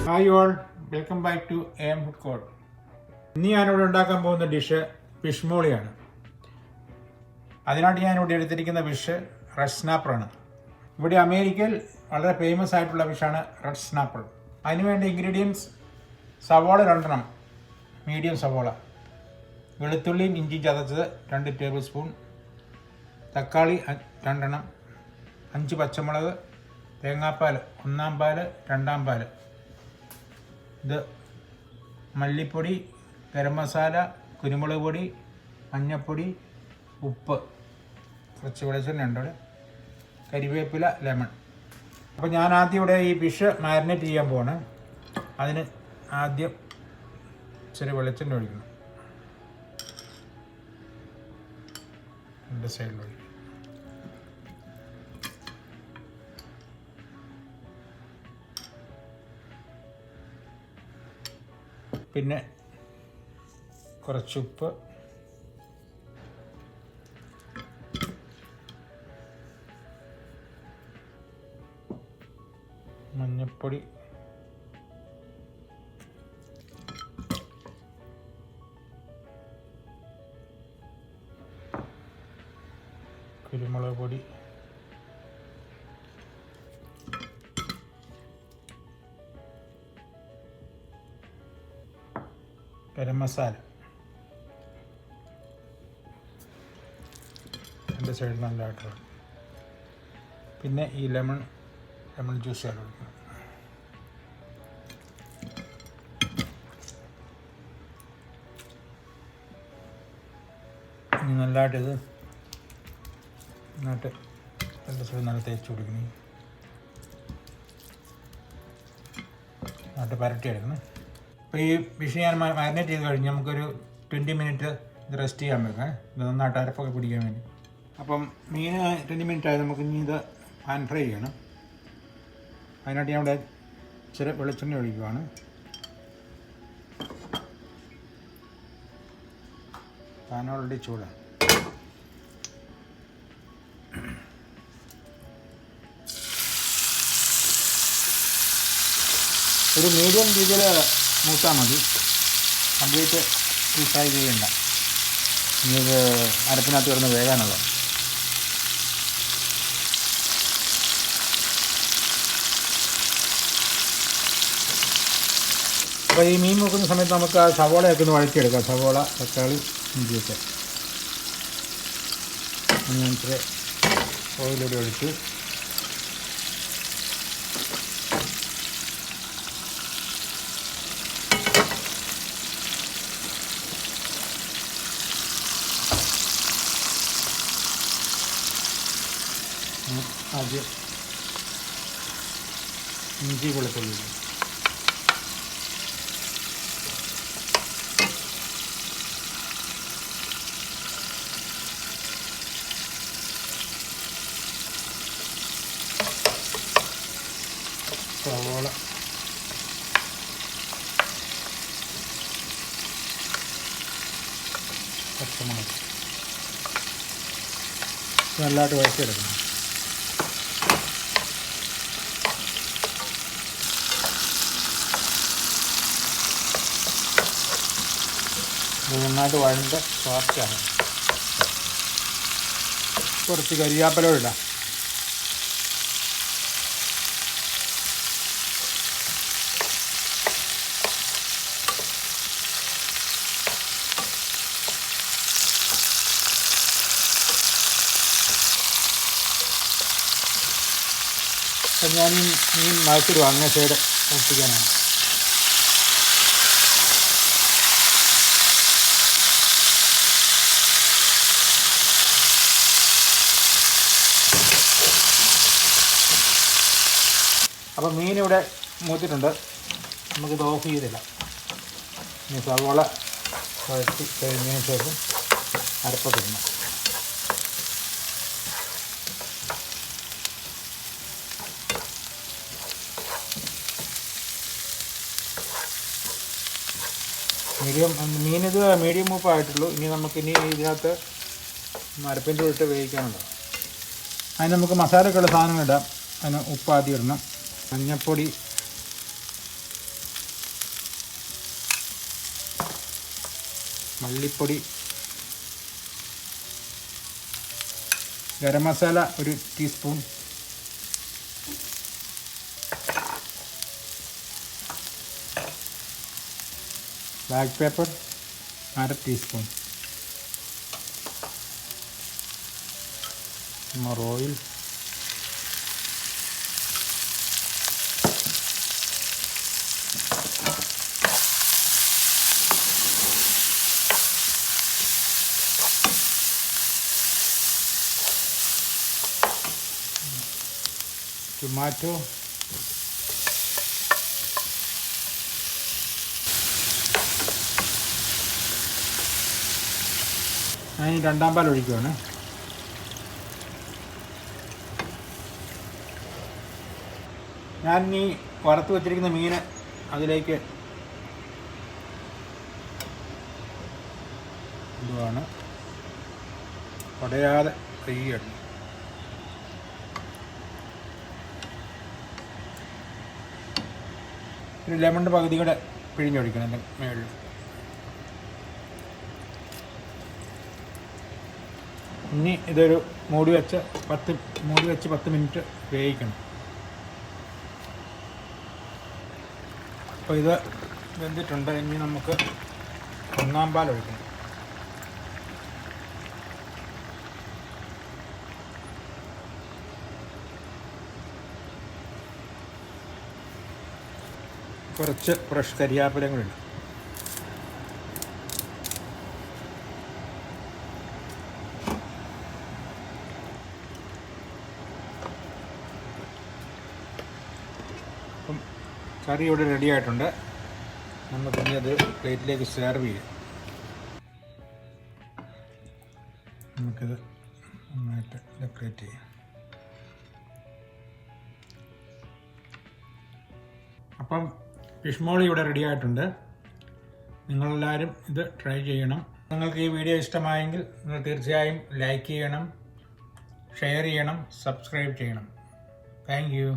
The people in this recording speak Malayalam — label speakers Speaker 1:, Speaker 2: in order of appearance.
Speaker 1: Hi all, welcome back to AM food court. ഇന്ന് ഞാനിവിടെ ഉണ്ടാക്കാൻ പോകുന്ന ഡിഷ് ഫിഷ് മോളിയാണ്. അതിനായിട്ട് ഞാനിവിടെ എടുത്തിരിക്കുന്ന ഫിഷ് റെഡ് സ്നാപ്പറാണ്. ഇവിടെ അമേരിക്കയിൽ വളരെ ഫേമസ് ആയിട്ടുള്ള ഫിഷാണ് റെഡ് സ്നാപ്പർ. അതിനുവേണ്ട ഇൻഗ്രീഡിയൻസ്: സവാള 2 മീഡിയം സവാള, വെളുത്തുള്ളിയും ഇഞ്ചിയും ചതച്ചത് 2 ടേബിൾ സ്പൂൺ, തക്കാളി 2, 5 പച്ചമുളക്, തേങ്ങാപ്പാൽ 1 പാൽ 2 പാൽ, ഇത് മല്ലിപ്പൊടി, ഗരം മസാല, കുരുമുളക് പൊടി, മഞ്ഞൾപ്പൊടി, ഉപ്പ്, കുറച്ച് വെളിച്ചെണ്ണ ഉണ്ട് ഇവിടെ, കരിവേപ്പില, ലെമൺ. അപ്പോൾ ഞാൻ ആദ്യം ഇവിടെ ഈ ഫിഷ് മാരിനേറ്റ് ചെയ്യാൻ പോവാണ്. അതിന് ആദ്യം ഇച്ചിരി വെളിച്ചെണ്ണ ഒഴിക്കണം. 2 സൈഡിൽ ഒഴിക്കണം. പിന്നെ കുറച്ച് ഉപ്പ്, മഞ്ഞൾപ്പൊടി, കുരുമുളക് പൊടി, ഗരം മസാല, 2 സൈഡ് നല്ലതായിട്ട്. പിന്നെ ഈ ലെമൺ ജ്യൂസ് ഒഴിക്കണം. ഇനി നല്ലതായിട്ട് ഇത് നന്നായിട്ട് 2 സൈഡ് നല്ല തേച്ച് കൊടുക്കണം. നന്നായിട്ട് പരട്ടി എടുക്കണം. അപ്പോൾ ഈ ഫിഷ് ഞാൻ മാരിനേറ്റ് ചെയ്ത് കഴിഞ്ഞ് നമുക്കൊരു 20 മിനിറ്റ് ഇത് റെസ്റ്റ് ചെയ്യാൻ വെക്കാം, ഇത് നന്നായിട്ട് അരപ്പൊക്കെ പിടിക്കാൻ വേണ്ടി. അപ്പം മീൻ 20 മിനിറ്റ് ആയി. നമുക്ക് ഇനി ഇത് പാൻ ഫ്രൈ ചെയ്യണം. അതിനായിട്ട് ഞാൻ ഇവിടെ ഇച്ചിരി വെളിച്ചെണ്ണ ഒഴിക്കുകയാണ്. പാൻ ഓൾറെഡി ചൂടാണ്. ഒരു മീഡിയം രീതിയിൽ മൂത്താൽ മതി, കംപ്ലീറ്റ് ഫ്രൈ ചെയ്യണ്ട. ഇനി ഇത് അരപ്പിനകത്ത് കിടന്ന് വേകാനുള്ളത്. അപ്പോൾ ഈ മീൻ നോക്കുന്ന സമയത്ത് നമുക്ക് ആ സവോളയൊക്കെ ഒന്ന് വഴറ്റിയെടുക്കാം. സവോള, തക്കാളി, ഇഞ്ചിയൊക്കെ. ഞാൻ ഇച്ചിരി ഓയിലൂടെ ഒഴിച്ചു. ആദ്യം ഇഞ്ചി വെളുത്തുള്ളി, സവാള, പച്ചമുളക് നല്ലതായിട്ട് വഴറ്റിയെടുക്കണം. നന്നായിട്ട് വഴണ്ട് സോഫ്റ്റാണ്. കുറച്ച് കരിയാപ്പില ഇടാം. അപ്പം ഞാൻ ഈ മീൻ മഴച്ചിടുക, അങ്ങേ സൈഡ് ഒട്ടിക്കാനാണ്. അപ്പോൾ മീനിവിടെ മൂത്തിട്ടുണ്ട്. നമുക്കിത് ഓഫ് ചെയ്തില്ല. ഇനി സവോള വഴറ്റി കഴിഞ്ഞതിന് ശേഷം അരപ്പത്തിടണം. മീനിത് മീഡിയം മൂപ്പായിട്ടുള്ളൂ. ഇനി നമുക്കിനി ഇതിനകത്ത് അരപ്പിൻ്റെ ഇട്ട് വേവിക്കാനുണ്ട്. അതിന് നമുക്ക് മസാലക്കുള്ള സാധനങ്ങൾ ഇടാം. അതിന് ഉപ്പ് ആദ്യം ഇടണം, മഞ്ഞൾപ്പൊടി മല്ലിപ്പൊടി, garam masala 1 teaspoon, black paper 1/2 teaspoon, more oil, tomato, ഞാൻ ഈ 2ാം പാൽ ഒഴിക്കുകയാണ്. ഞാൻ ഈ വറുത്ത് വെച്ചിരിക്കുന്ന മീൻ അതിലേക്ക് ഇതുമാണ്, ഉടയാതെ കൈയ്യണം. ഒരു ലെമണിൻ്റെ പകുതി കൂടെ പിഴിഞ്ഞൊഴിക്കണം എൻ്റെ മേളിൽ. ഇനി ഇതൊരു മൂടി വെച്ച് 10 മിനിറ്റ് വേവിക്കണം. അപ്പോൾ ഇത് വെന്തിട്ടുണ്ട്. ഇനി നമുക്ക് 1ാം പാൽ ഒഴിക്കണം. കുറച്ച് ഫ്രഷ് കരിയാപ്പിലയും കൂടി ഇടും. അപ്പം കറി ഇവിടെ റെഡി ആയിട്ടുണ്ട്. നമുക്കിനി അത് പ്ലേറ്റിലേക്ക് സെർവ് ചെയ്യാം. നമുക്കിത് നന്നായിട്ട് ഡെക്കറേറ്റ് ചെയ്യാം. അപ്പം ഫിഷ് മോളി ഇവിടെ റെഡി ആയിട്ടുണ്ട്. നിങ്ങളെല്ലാവരും ഇത് ട്രൈ ചെയ്യണം. നിങ്ങൾക്ക് ഈ വീഡിയോ ഇഷ്ടമായെങ്കിൽ നിങ്ങൾ തീർച്ചയായും ലൈക്ക് ചെയ്യണം, ഷെയർ ചെയ്യണം, സബ്സ്ക്രൈബ് ചെയ്യണം. Thank you.